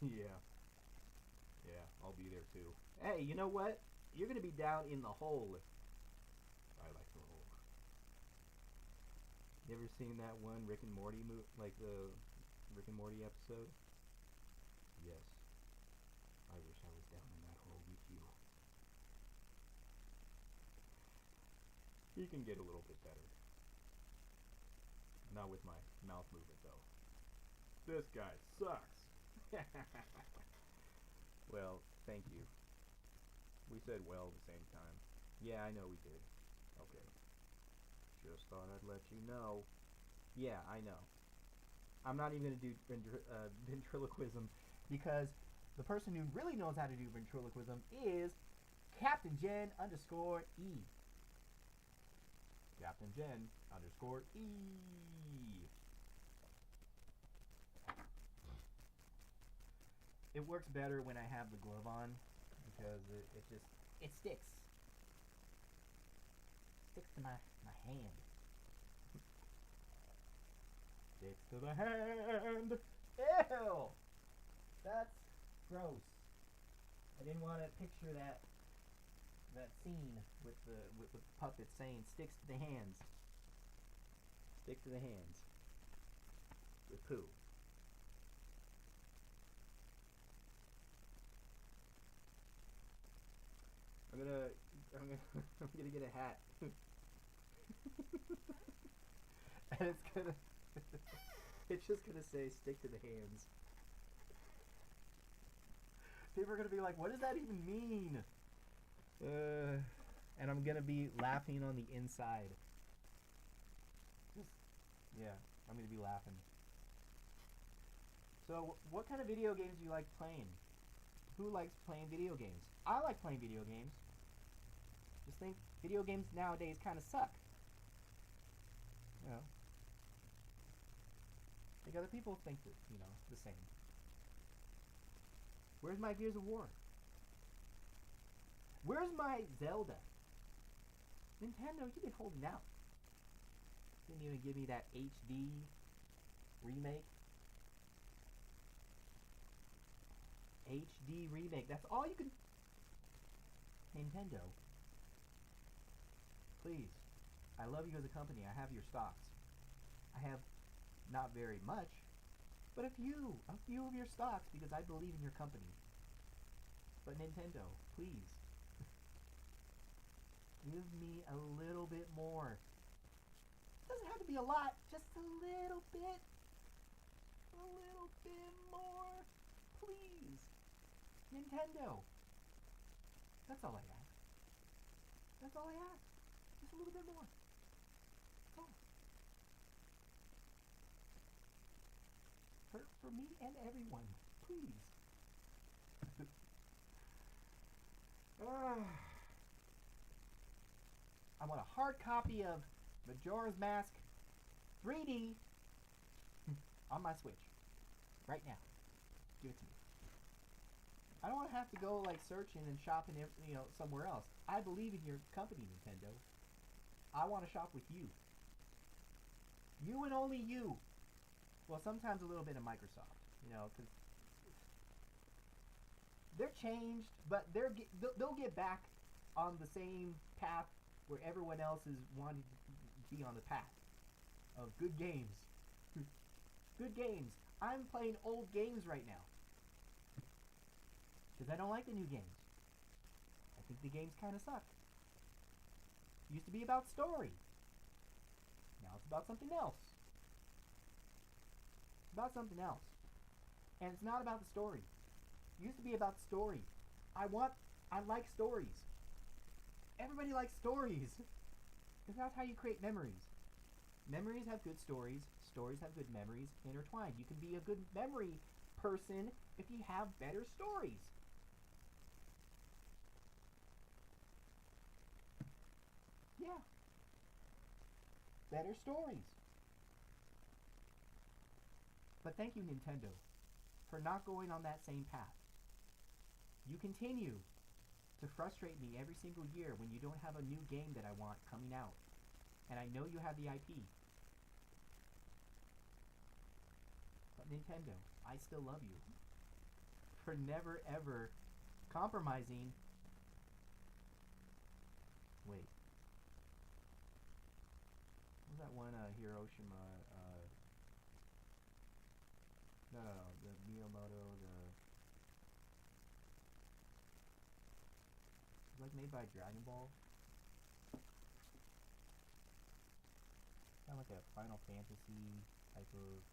Yeah. Yeah, I'll be there too. Hey, you know what? You're gonna be down in the hole. I like the hole. You ever seen that one Rick and Morty like the Rick and Morty episode? Yes. I wish I was down in that hole with you. He can get a little bit better. Not with my mouth movement though. This guy sucks. Well, thank you. We said well at the same time. Yeah, I know we did. Okay. Just thought I'd let you know. Yeah, I know. I'm not even going to do ventriloquism because the person who really knows how to do ventriloquism is Captain Jen _E. Captain Jen _E. It works better when I have the glove on because it sticks. Sticks to my hand. Sticks to the hand. Ew! That's gross. I didn't want to picture that scene with the puppet saying sticks to the hands. Stick to the hands. With poo. I'm gonna get a hat. And it's just gonna say stick to the hands. People are gonna be like, what does that even mean? And I'm gonna be laughing on the inside. Yeah, I'm gonna be laughing. So, what kind of video games do you like playing? Who likes playing video games? I like playing video games. Just think video games nowadays kind of suck. You know. I think other people think that, the same. Where's my Gears of War? Where's my Zelda? Nintendo, you've been holding out. Didn't even give me that HD remake. HD remake. That's all you can... Nintendo. Please. I love you as a company. I have your stocks. I have not very much, but a few of your stocks because I believe in your company. But Nintendo, please. Give me a little bit more. It doesn't have to be a lot, just a little bit. A little bit more. Please. Nintendo. That's all I ask. That's all I ask. Just a little bit more. That's all. For me and everyone. Please. I want a hard copy of Majora's Mask 3D on my Switch. Right now. Give it to me. I don't want to have to go like searching and shopping, somewhere else. I believe in your company, Nintendo. I want to shop with you. You and only you. Well, sometimes a little bit of Microsoft, because they're changed, but they'll get back on the same path where everyone else is wanting to be on the path of good games. Good games. I'm playing old games right now. Because I don't like the new games. I think the games kind of suck. It used to be about story. Now it's about something else. It's about something else. And it's not about the story. It used to be about story. I like stories. Everybody likes stories. Because that's how you create memories. Memories have good stories. Stories have good memories intertwined. You can be a good memory person if you have better stories. Yeah. Better stories. But thank you, Nintendo, for not going on that same path. You continue to frustrate me every single year when you don't have a new game that I want coming out. And I know you have the IP. But Nintendo, I still love you for never ever compromising. Wait. What was that one Hiroshima? No, the Miyamoto, like made by Dragon Ball. Kind of like a Final Fantasy type of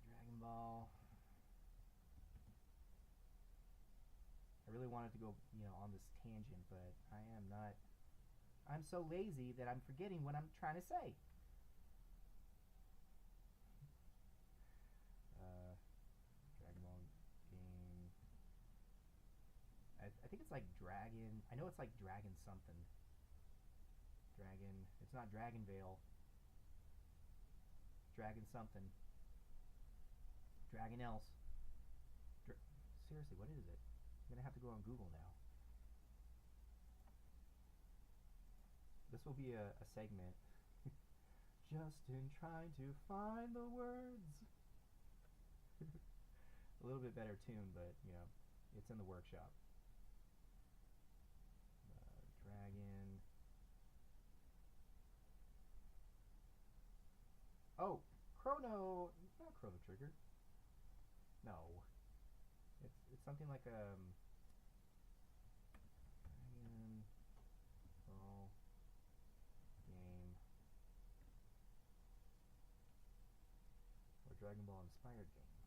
Dragon Ball. I really wanted to go, on this tangent, but I am not. I'm so lazy that I'm forgetting what I'm trying to say. Dragon Ball game. I think it's like Dragon. I know it's like Dragon something. Dragon. It's not Dragon Veil. Dragon something. Dragon else. Seriously, what is it? I'm gonna have to go on Google now. This will be a segment. Justin trying to find the words. A little bit better tune, but it's in the workshop. Dragon. Oh, Chrono. Not Chrono Trigger. No. It's something like Dragon Ball game or Dragon Ball inspired game.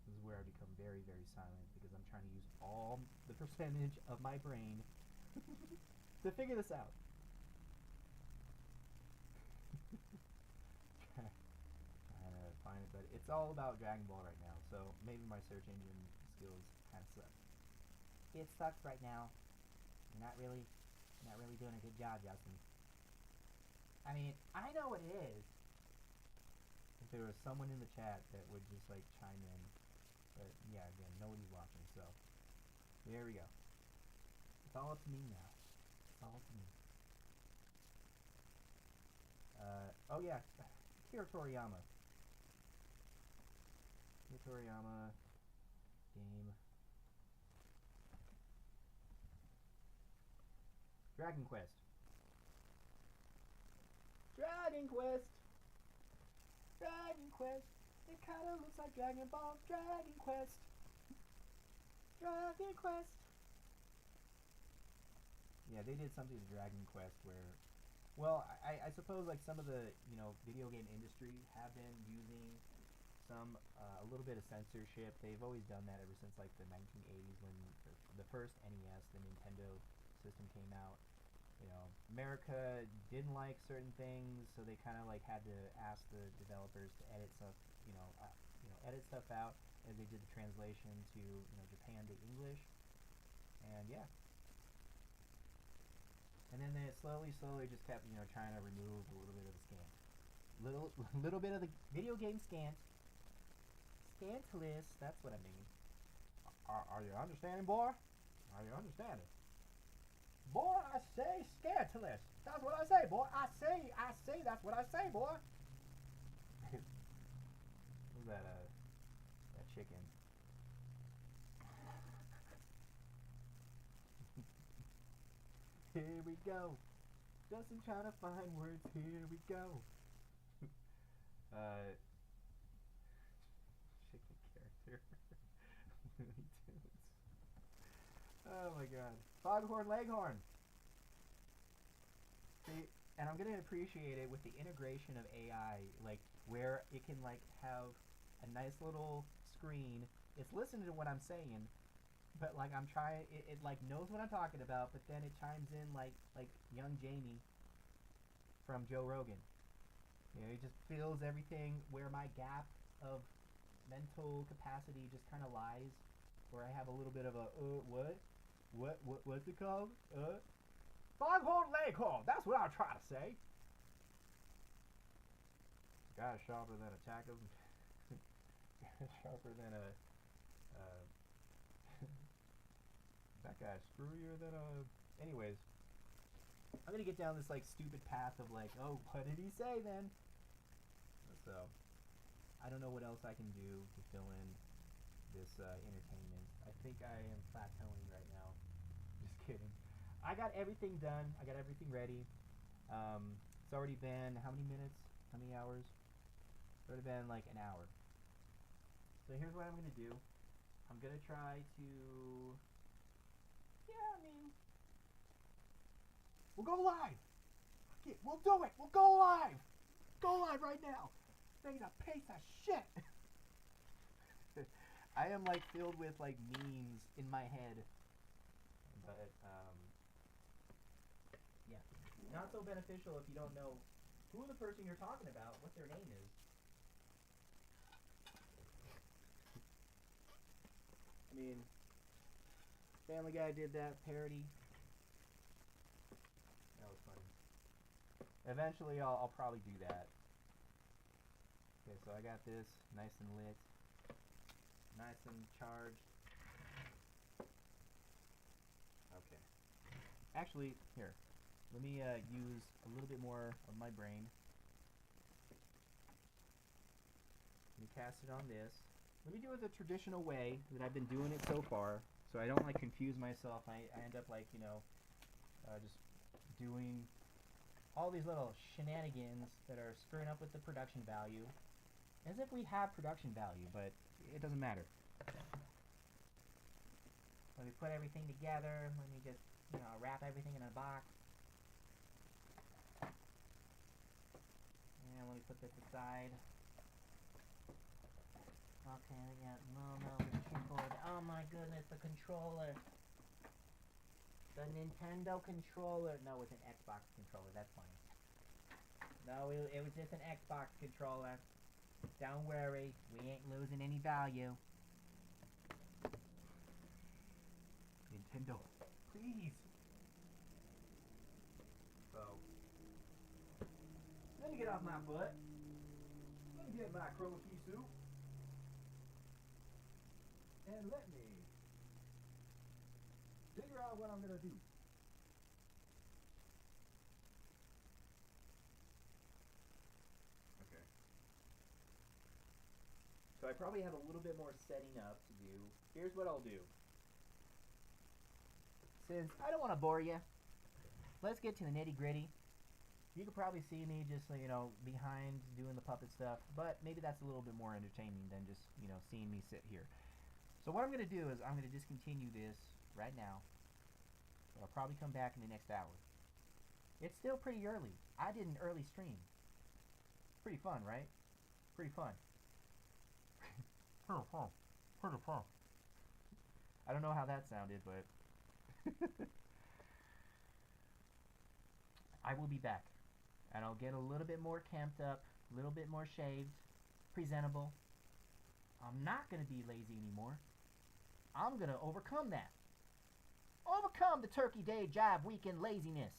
This is where I become very, very silent because I'm trying to use all the percentage of my brain to figure this out. Trying to find it, but it's all about Dragon Ball right now, so maybe my search engine skills kind of suck. It sucks right now. You're not really doing a good job, Justin. I mean, I know it is. If there was someone in the chat that would just like chime in, but yeah, again, nobody's watching, so there we go. It's all up to me now. It's all up to me. Oh yeah, Akira Toriyama. Akira Toriyama game. Dragon Quest. Dragon Quest. Dragon Quest. It kind of looks like Dragon Ball. Dragon Quest. Dragon Quest. Yeah, they did something to Dragon Quest where, well, I suppose like some of the video game industry have been using some a little bit of censorship. They've always done that ever since like the 1980s when the first NES, the Nintendo system, came out. America didn't like certain things, so they kind of like had to ask the developers to edit stuff, edit stuff out as they did the translation to Japan to English, and yeah. And then they slowly just kept trying to remove a little bit of the scant, little bit of the video game scant, scantless. That's what I mean. Are you understanding, boy? Are you understanding? Boy, I say scandalous. That's what I say, boy. I say that's what I say, boy. Who's that, that chicken? Here we go. Justin trying to find words. Here we go. Chicken character. Looney Tunes. Oh my god. Foghorn Leghorn. See, and I'm gonna appreciate it with the integration of AI, like where it can like have a nice little screen. It's listening to what I'm saying, but like I'm trying, it like knows what I'm talking about, but then it chimes in like young Jamie from Joe Rogan. It just fills everything where my gap of mental capacity just kind of lies, where I have a little bit of a what's it called? Foghorn Leghorn. That's what I'm trying to say. Guy sharper than a taco. Sharper than a. That guy's screwier than a. Anyways, I'm gonna get down this like stupid path of like, oh, what did he say then? So, I don't know what else I can do to fill in this entertainment. I think I am plateauing right now. Just kidding. I got everything done. I got everything ready. It's already been how many minutes? How many hours? It's already been like an hour. So here's what I'm gonna do. I'm gonna try to. Yeah, I mean, we'll go live. Fuck it, we'll do it. We'll go live. Go live right now. Make a piece of shit. I am like filled with like memes in my head, but yeah, not so beneficial if you don't know who the person you're talking about, what their name is. I mean, Family Guy did that parody. That was funny. Eventually, I'll probably do that. Okay, so I got this nice and lit. Nice and charged. Okay. Actually, here. Let me use a little bit more of my brain. Let me cast it on this. Let me do it the traditional way that I've been doing it so far, so I don't like confuse myself. I end up like, just doing all these little shenanigans that are screwing up with the production value. As if we have production value, but it doesn't matter. Let me put everything together. Let me just, wrap everything in a box. And let me put this aside. Okay, yeah, no, we can't cord. Oh my goodness, the controller. The Nintendo controller. No, it was an Xbox controller. That's funny. No, it was just an Xbox controller. Don't worry, we ain't losing any value. Nintendo, please. So, let me get off my butt. Let me get my chroma key suit. And let me figure out what I'm gonna do. Okay. So I probably have a little bit more setting up to do. Here's what I'll do. Since I don't want to bore you, let's get to the nitty gritty. You could probably see me just, behind doing the puppet stuff, but maybe that's a little bit more entertaining than just, seeing me sit here. So what I'm going to do is I'm going to discontinue this right now. I'll probably come back in the next hour. It's still pretty early. I did an early stream. Pretty fun, right? Pretty fun. Pretty fun. Pretty fun. I don't know how that sounded, but I will be back. And I'll get a little bit more camped up, a little bit more shaved, presentable. I'm not going to be lazy anymore. I'm going to overcome that. Overcome the Turkey Jive Weekend laziness.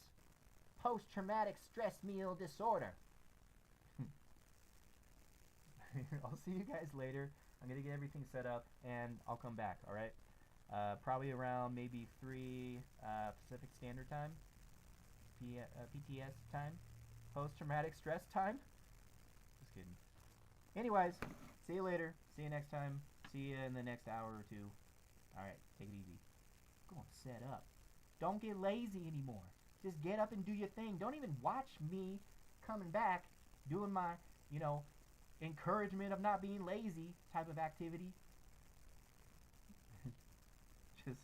Post-traumatic stress meal disorder. I'll see you guys later. I'm going to get everything set up, and I'll come back, alright? Probably around maybe 3 Pacific Standard Time. PTS time. Post-traumatic stress time. Just kidding. Anyways, see you later. See you next time. See you in the next hour or two. Alright, take it easy. Go on, set up. Don't get lazy anymore. Just get up and do your thing. Don't even watch me coming back doing my, encouragement of not being lazy type of activity. Just,